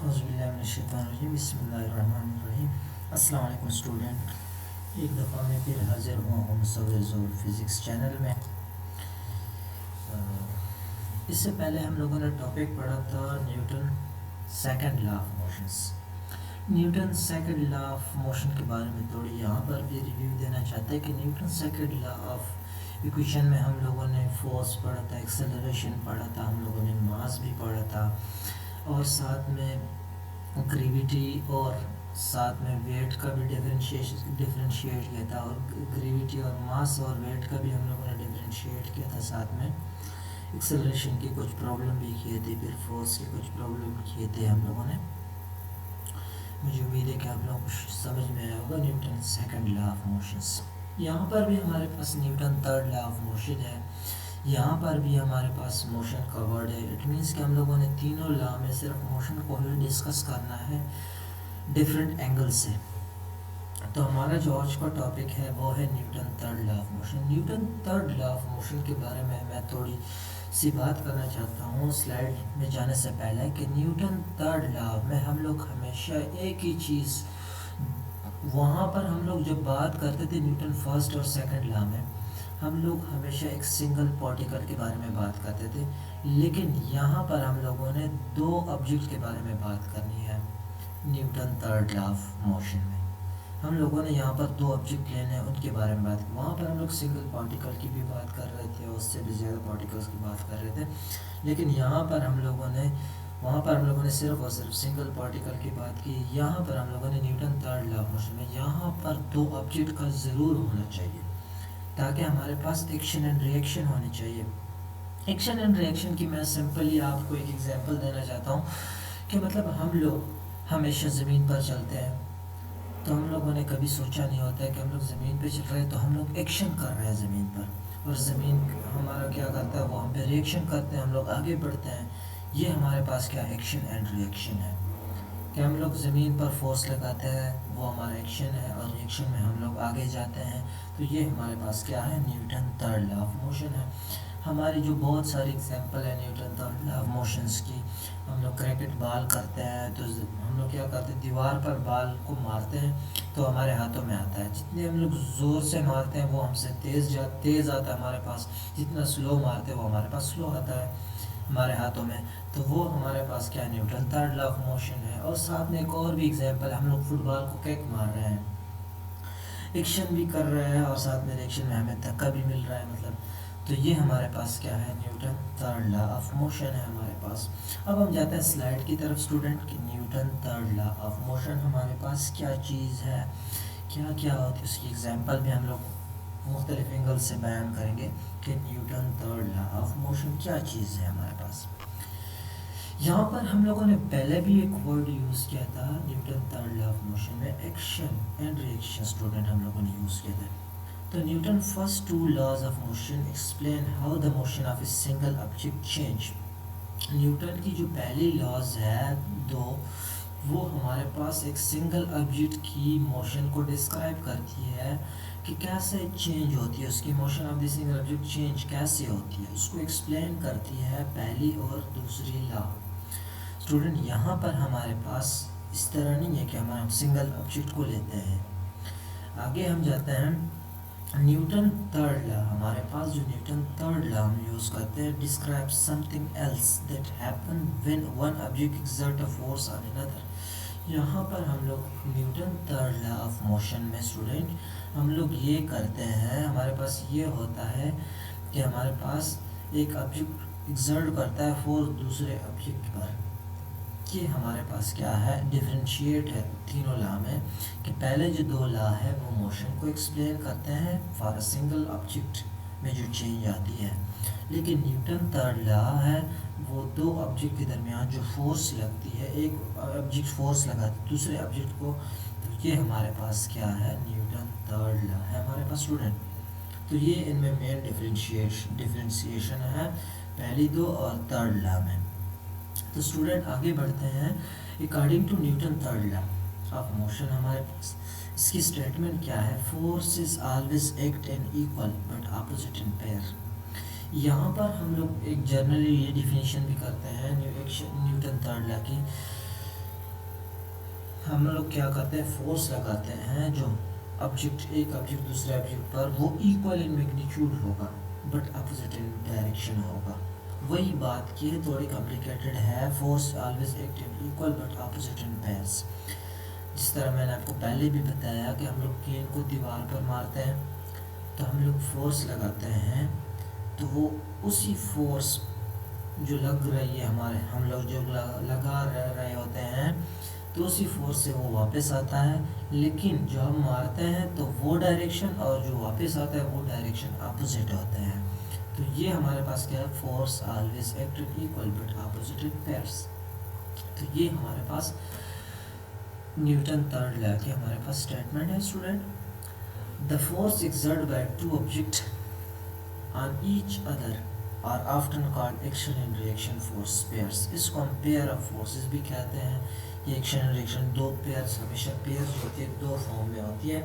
औज़ुबिल्लाहिमिनश्शैतानिर्रजीम बिस्मिल्लाहिर्रहमानिर्रहीम। अस्सलाम वालेकुम स्टूडेंट, एक दफ़ा मैं फिर हाज़िर हुआ हूँ मुसव्विर ज़ोहर फिज़िक्स चैनल में। इससे पहले हम लोगों ने टॉपिक पढ़ा था Newton second law of motions. Newton second law of motion के बारे में थोड़ी यहाँ पर भी रिव्यू देना चाहते हैं कि Newton second law of equation में हम लोगों ने फोर्स पढ़ा था, एक्सेलरेशन पढ़ा था, हम लोगों ने मास भी पढ़ा था और साथ में ग्रेविटी और साथ में वेट का भी डिफरेंशिएट किया था और ग्रेविटी और मास और वेट का भी हम लोगों ने डिफरेंशिएट किया था। साथ में एक्सेलरेशन की कुछ प्रॉब्लम भी किए थे, फिर फोर्स के कुछ प्रॉब्लम किए थे हम लोगों ने। मुझे उम्मीद है कि आप लोगों को समझ में आया होगा Newton second law of motions. यहाँ पर भी हमारे पास Newton third law of motion है। यहाँ पर भी हमारे पास मोशन का वर्ड है। इट मीन्स कि हम लोगों ने तीनों लॉ में सिर्फ मोशन को ही डिस्कस करना है डिफरेंट एंगल से। तो हमारा जो आज का टॉपिक है वो है Newton third law of motion. Newton third law of motion के बारे में मैं थोड़ी सी बात करना चाहता हूँ स्लाइड में जाने से पहले कि न्यूटन थर्ड लॉ में हम लोग हमेशा एक ही चीज़, वहाँ पर हम लोग जब बात करते थे न्यूटन फर्स्ट और सेकंड लॉ में, हम लोग हमेशा एक सिंगल पार्टिकल के बारे में बात करते थे, लेकिन यहाँ पर हम लोगों ने दो ऑब्जेक्ट के बारे में बात करनी है। Newton third law of motion में हम लोगों ने यहाँ पर दो ऑब्जेक्ट लेने हैं, उनके बारे में बात की। वहाँ पर हम लोग सिंगल पार्टिकल की भी बात कर रहे थे, उससे भी ज़्यादा पार्टिकल्स की बात कर रहे थे, लेकिन यहाँ पर हम लोगों ने वहाँ पर हम लोगों ने सिर्फ और सिर्फ सिंगल पार्टिकल की बात की। यहाँ पर हम लोगों ने Newton third law of motion में यहाँ पर दो ऑब्जेक्ट का ज़रूर होना चाहिए ताकि हमारे पास एक्शन एंड रिएक्शन होनी चाहिए। एक्शन एंड रिएक्शन की मैं सिंपली आपको एक एग्जांपल देना चाहता हूँ कि मतलब हम लोग हमेशा ज़मीन पर चलते हैं, तो हम लोगों ने कभी सोचा नहीं होता है कि हम लोग ज़मीन पे चल रहे हैं, तो हम लोग एक्शन कर रहे हैं ज़मीन पर, और ज़मीन हमारा क्या करता है, वो हम पे रिएक्शन करते हैं, हम लोग आगे बढ़ते हैं। ये हमारे पास क्या एक्शन एंड रिएक्शन है कि हम लोग ज़मीन पर फोर्स लगाते हैं, वो हमारा एक्शन है, और रिएक्शन में हम लोग आगे जाते हैं। तो ये हमारे पास क्या है, Newton third law of motion है। हमारी जो बहुत सारी एग्जांपल है Newton third law of motions की, हम लोग क्रिकेट बॉल करते हैं तो हम लोग क्या करते हैं, दीवार पर बॉल को मारते हैं तो हमारे हाथों में आता है। जितने हम लोग ज़ोर से मारते हैं वो हमसे तेज़ आता है हमारे पास, जितना स्लो मारते हैं वो हमारे पास स्लो आता है हमारे हाथों में। तो वो हमारे पास क्या Newton third law of motion है। और साथ में एक और भी एग्जांपल, हम लोग फुटबॉल को किक मार रहे हैं, एक्शन भी कर रहे हैं और साथ में रिएक्शन में हमें धक्का भी मिल रहा है, मतलब तो ये हमारे पास क्या है, Newton third law of motion है हमारे पास। अब हम जाते हैं स्लाइड की तरफ स्टूडेंट कि Newton third law of motion हमारे पास क्या चीज़ है, क्या क्या होती है, उसकी एग्जांपल भी हम लोग मुख्तलिफ एंगल से बयान करेंगे कि Newton third law of motion क्या चीज़ है हमारे पास। यहाँ पर हम लोगों ने पहले भी एक वर्ड यूज़ किया था Newton third law of motion में, एक्शन एंड रिएक्शन स्टूडेंट हम लोगों ने यूज़ किया था। तो Newton first two laws of motion explain how the motion of a single object change. Newton की जो पहली लॉज है दो, वो हमारे पास एक सिंगल ऑब्जेक्ट की मोशन को डिस्क्राइब करती है कि कैसे चेंज होती है, उसकी motion of the single object change कैसे होती है, उसको एक्सप्लेन करती है पहली और दूसरी लॉ। स्टूडेंट यहाँ पर हमारे पास इस तरह नहीं है कि हम सिंगल ऑब्जेक्ट को लेते हैं। आगे हम जाते हैं न्यूटन थर्ड लॉ। हमारे पास जो न्यूटन थर्ड लॉ हम यूज़ करते हैं, describe something else that happen when one object exert a force on another. यहाँ पर हम लोग Newton third law of motion में स्टूडेंट हम लोग ये करते हैं, हमारे पास ये होता है कि हमारे पास एक ऑब्जेक्ट एक्सर्ट करता है फोर्स दूसरे ऑब्जेक्ट पर। ये हमारे पास क्या है, डिफरेंशिएट है तीनों लॉ में कि पहले जो दो लॉ है वो मोशन को एक्सप्लेन करते हैं फॉर अ सिंगल ऑब्जेक्ट में जो चेंज आती है, लेकिन न्यूटन थर्ड लॉ है वो दो ऑब्जेक्ट के दरमियान जो फोर्स लगती है, एक ऑब्जेक्ट फोर्स लगाती है दूसरे ऑब्जेक्ट को, तो ये हमारे पास क्या है, न्यूटन थर्ड लॉ है हमारे पास स्टूडेंट। तो ये इनमें मेन डिफरेंशिएशन है पहली दो और थर्ड लॉ में। तो स्टूडेंट आगे बढ़ते हैं। According to Newton third law of motion हमारे पास इसकी स्टेटमेंट क्या है, force is always act in equal but opposite in pair. यहाँ पर हम लोग एक जनरली ये डिफिनेशन भी करते हैं न्यूटन थर्ड लॉ की हम लोग क्या करते हैं, फोर्स लगाते हैं, जो एक ऑब्जेक्ट दूसरे ऑब्जेक्ट पर, वो इक्वल इन मैग्नीट्यूड होगा बट अपोजिट इन डायरेक्शन होगा। वही बात की है, थोड़ी कॉम्प्लिकेटेड है। Force always act in equal but opposite in pairs. जिस तरह मैंने आपको पहले भी बताया कि हम लोग गेंद को दीवार पर मारते हैं तो हम लोग फोर्स लगाते हैं, तो वो उसी फोर्स जो लग रही है हमारे, हम लोग जो लगा रहे होते हैं, तो उसी फोर्स से वो वापस आता है। लेकिन जो हम मारते हैं तो वो डायरेक्शन और जो वापस आता है वो डायरेक्शन अपोजिट होते हैं। तो ये हमारे पास क्या है, force always act equal but opposite in pairs. तो ये हमारे पास न्यूटन थर्ड लॉ की हमारे पास स्टेटमेंट है student. The force exert by two object on each other are often called action and reaction force pairs. इसको हम पेयर ऑफ फोर्सेस भी कहते हैं। ये एक्शन एंड रिएक्शन दो पेयर्स, हमेशा पेयर्स होती है, दो फॉर्म में होती है।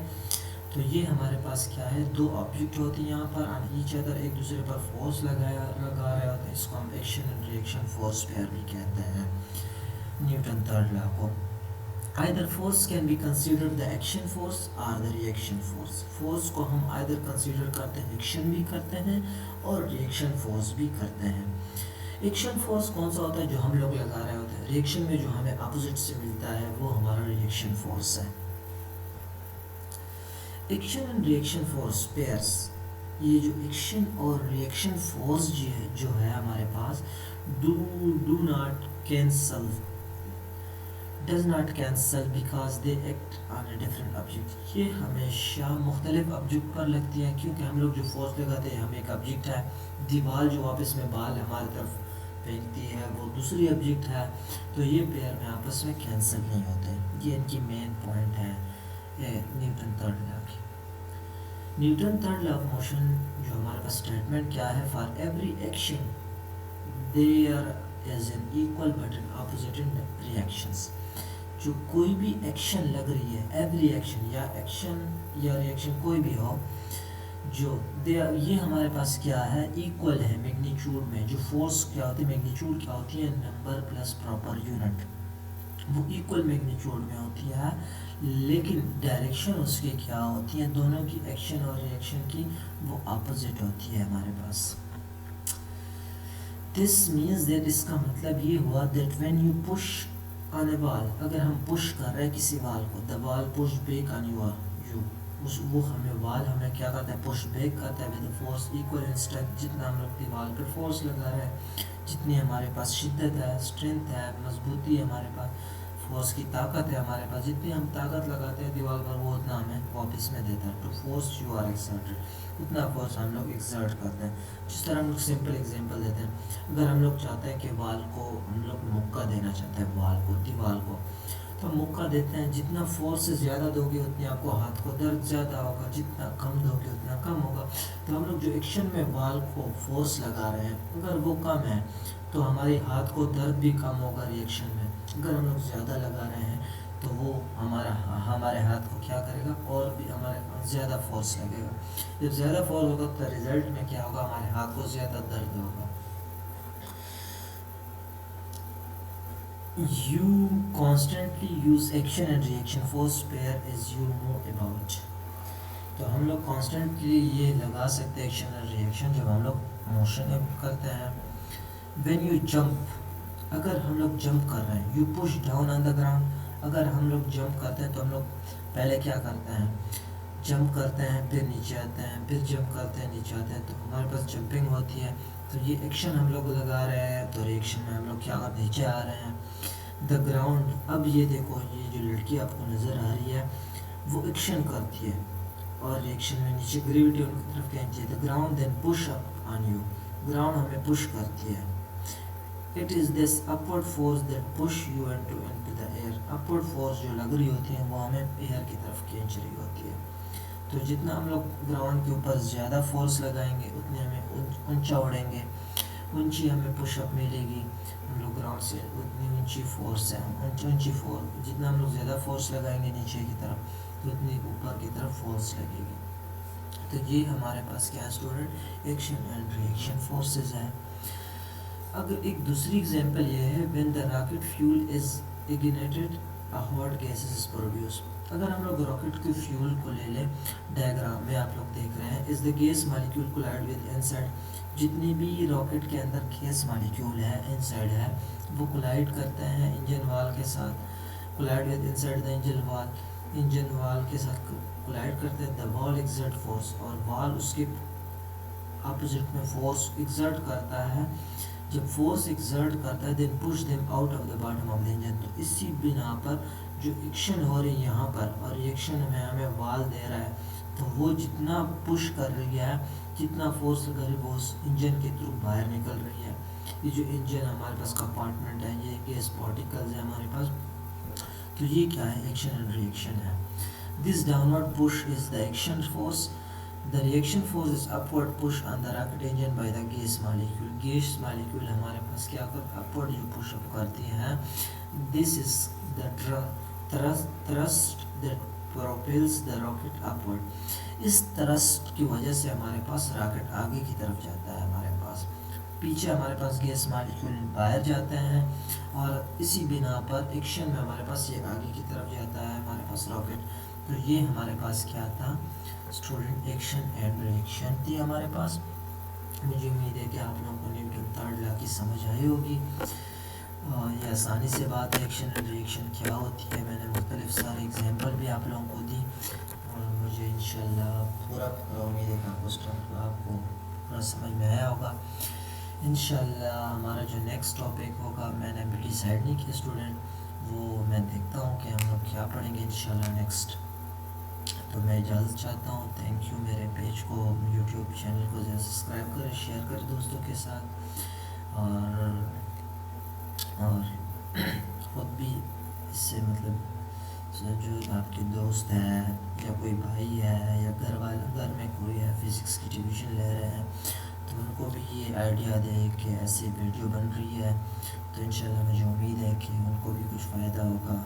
तो ये हमारे पास क्या है, दो ऑब्जेक्ट होती है यहाँ पर, ऑन ईच अदर एक दूसरे पर फोर्स लगा रहे होते हैं। इसको हम action and reaction force pair भी कहते हैं न्यूटन थर्ड लॉ को। Either force can be considered the action force or the reaction force. Force को हम either consider करते हैं, action भी करते हैं और reaction force भी करते हैं। Action force कौन सा होता है, जो हम लोग लगा रहे होते हैं। reaction में जो हमें opposite से मिलता है वो हमारा reaction force है। Action and reaction force pairs, ये जो action और reaction force जो है हमारे पास, do not cancel, does not cancel because they act on a different object। ये हमेशा मुख्तलिफ ऑब्जेक्ट पर लगती है, क्योंकि हम लोग जो फोर्स लगाते हैं, हम एक ऑब्जेक्ट है, दीवार जो वापस में बाल हमारी तरफ फेंकती है वो दूसरी ऑब्जेक्ट है, तो ये पेयर में आपस में कैंसिल नहीं होते। ये इनकी मेन पॉइंट है न्यूटन थर्ड लॉ की। Newton third law of motion जो हमारे पास स्टेटमेंट क्या है, for every action there is an equal but an opposite in reactions. जो कोई भी एक्शन लग रही है, एवरी एक्शन या रिएक्शन कोई भी हो, जो ये हमारे पास क्या है, इक्वल है मैग्नीट्यूड में। जो फोर्स क्या होती है, मैग्नीट्यूड क्या होती है, नंबर प्लस प्रॉपर यूनिट, वो इक्वल मैग्नीट्यूड में होती है। लेकिन डायरेक्शन उसकी क्या होती है, दोनों की एक्शन और रिएक्शन की वो अपोजिट होती है हमारे पास। दिस मीन्स दैट, इसका मतलब ये हुआ that when you push on A ball, अगर हम पुश कर रहे हैं किसी बॉल को, the ball push back on you, वो हमें बॉल हमें क्या करता है, पुश बैक करता है with force equal in strength. जितना हम लोग दीवार पे फोर्स लगा रहे हैं, जितनी हमारे पास शिद्दत है, स्ट्रेंथ है, मजबूती है, हमारे पास फोर्स की ताकत है, हमारे पास जितनी हम ताकत लगाते हैं दीवार पर, वो उतना हमें वापस में देता है। तो फोर्स यू आर एक्सर्टेड, उतना फोर्स हम लोग एक्सर्ट करते हैं। जिस तरह हम लोग सिंपल एग्जांपल देते हैं, अगर हम लोग चाहते हैं कि वाल को हम लोग मुक्का देना चाहते हैं, वाल को, दीवार को, तो मुक्का देते हैं। जितना फोर्स ज़्यादा दोगे उतनी आपको हाथ को दर्द ज़्यादा होगा, जितना कम दोगे उतना कम होगा। तो हम लोग जो एक्शन में वाल को फोर्स लगा रहे हैं, अगर वो कम है तो हमारे हाथ को दर्द भी कम होगा रिएक्शन में। अगर हम लोग ज़्यादा लगा रहे हैं तो वो हमारे हाथ को क्या करेगा, और भी हमारे ज़्यादा फोर्स लगेगा। जब ज़्यादा फोर्स होगा तो रिजल्ट में क्या होगा, हमारे हाथ को ज़्यादा दर्द होगा। You constantly use action and reaction force pair as you move about। तो हम लोग कॉन्स्टेंटली ये लगा सकते हैं एक्शन और रिएक्शन जब हम लोग मोशन करते हैं। When you jump, अगर हम लोग जंप कर रहे हैं, you push down on the ground, अगर हम लोग जंप करते हैं तो हम लोग पहले क्या करते हैं, जंप करते हैं, फिर नीचे आते हैं, फिर जंप करते हैं, नीचे आते हैं, तो हमारे पास जंपिंग होती है। तो ये एक्शन हम लोग लगा रहे हैं, तो रिएक्शन में हम लोग क्या कर, नीचे आ रहे हैं। द ग्राउंड, अब ये देखो, ये जो लड़की आपको नज़र आ रही है वो एक्शन करती है और रिएक्शन में नीचे ग्रेविटी उनकी तरफ खींचती है। The ground then push up on you, ground हमें पुश करती है। It is this upward force that push you into the air. Upward force जो लग रही होती है वो हमें एयर की तरफ खींच रही होती है। तो जितना हम लोग ग्राउंड के ऊपर ज़्यादा फोर्स लगाएंगे उतने हमें ऊंचा उड़ेंगे, ऊंची हमें पुशअप मिलेगी। हम लोग ग्राउंड से उतनी ऊंची फोर्स है, ऊंची फोर्स, जितना हम लोग ज़्यादा फोर्स लगाएंगे नीचे की तरफ तो उतनी ऊपर की तरफ फोर्स लगेगी। तो ये हमारे पास क्या student, action and reaction forces है। अगर एक दूसरी एग्जांपल ये है, when the rocket fuel is ignited hot gases is produce. अगर हम लोग रॉकेट के फ्यूल को ले लें, डायग्राम में आप लोग देख रहे हैं, is the gas molecule collide with inside. जितने भी रॉकेट के अंदर गैस मॉलिक्यूल है इनसाइड है, वो कोलाइड करते हैं इंजन वाल के साथ, collide with inside the engine wall, engine wall के साथ कोलाइड करते हैं। द वॉल एक्सर्ट फोर्स, और वॉल उसके अपोजिट में फोर्स एक्सर्ट करता है। जब फोर्स एक्सर्ट करता है, then push them out of the bottom of the engine. तो इसी बिना पर जो एक्शन हो रही है यहाँ पर, और रिएक्शन में हमें वाल दे रहा है, तो वो जितना पुश कर रही है, जितना फोर्स कर रही है, वो उस इंजन के थ्रू बाहर निकल रही है। ये जो इंजन हमारे पास कंपार्टमेंट है, ये गैस पार्टिकल्स है हमारे पास, तो ये क्या है, एक्शन एंड रिएक्शन है। This downward push is the action force, the reaction force is upward push on the rocket engine by the gas molecule. Gas molecule हमारे पास क्या कर, अपवर्ड जो पुश अप करती हैं। This is the thrust that propels the rocket upward. इस thrust की वजह से हमारे पास रॉकेट आगे की तरफ जाता है, हमारे पास पीछे हमारे पास गैस मॉलिक्यूल बाहर जाते हैं, और इसी बिना पर एक्शन में हमारे पास ये आगे की तरफ जाता है हमारे पास रॉकेट। तो ये हमारे पास क्या था स्टूडेंट, एक्शन एंड रिएक्शन थी हमारे पास। मुझे उम्मीद है कि आप लोगों को न्यूटन थर्ड लॉ की समझ आई होगी। ये आसानी से बात है, एक्शन एंड रिएक्शन क्या होती है। मैंने मुख्तलिफ सारे एग्जांपल भी आप लोगों को दी, और मुझे इंशाल्लाह पूरा उम्मीद है कि आपको पूरा समझ में आया होगा। इंशाल्लाह हमारा जो नेक्स्ट टॉपिक होगा, मैंने अभी डिसाइड नहीं किया स्टूडेंट, वो मैं देखता हूँ कि हम लोग क्या पढ़ेंगे इंशाल्लाह नेक्स्ट। तो मैं इजाज़त चाहता हूँ, थैंक यू। मेरे पेज को, यूट्यूब चैनल को सब्सक्राइब करें, शेयर करें दोस्तों के साथ, और ख़ुद भी इससे मतलब जो आपके दोस्त हैं या कोई भाई है या घर में कोई है फिज़िक्स की ट्यूशन ले रहे हैं, तो उनको भी ये आइडिया दे कि ऐसी वीडियो बन रही है। तो इंशाल्लाह मुझे उम्मीद है कि उनको भी कुछ फ़ायदा होगा।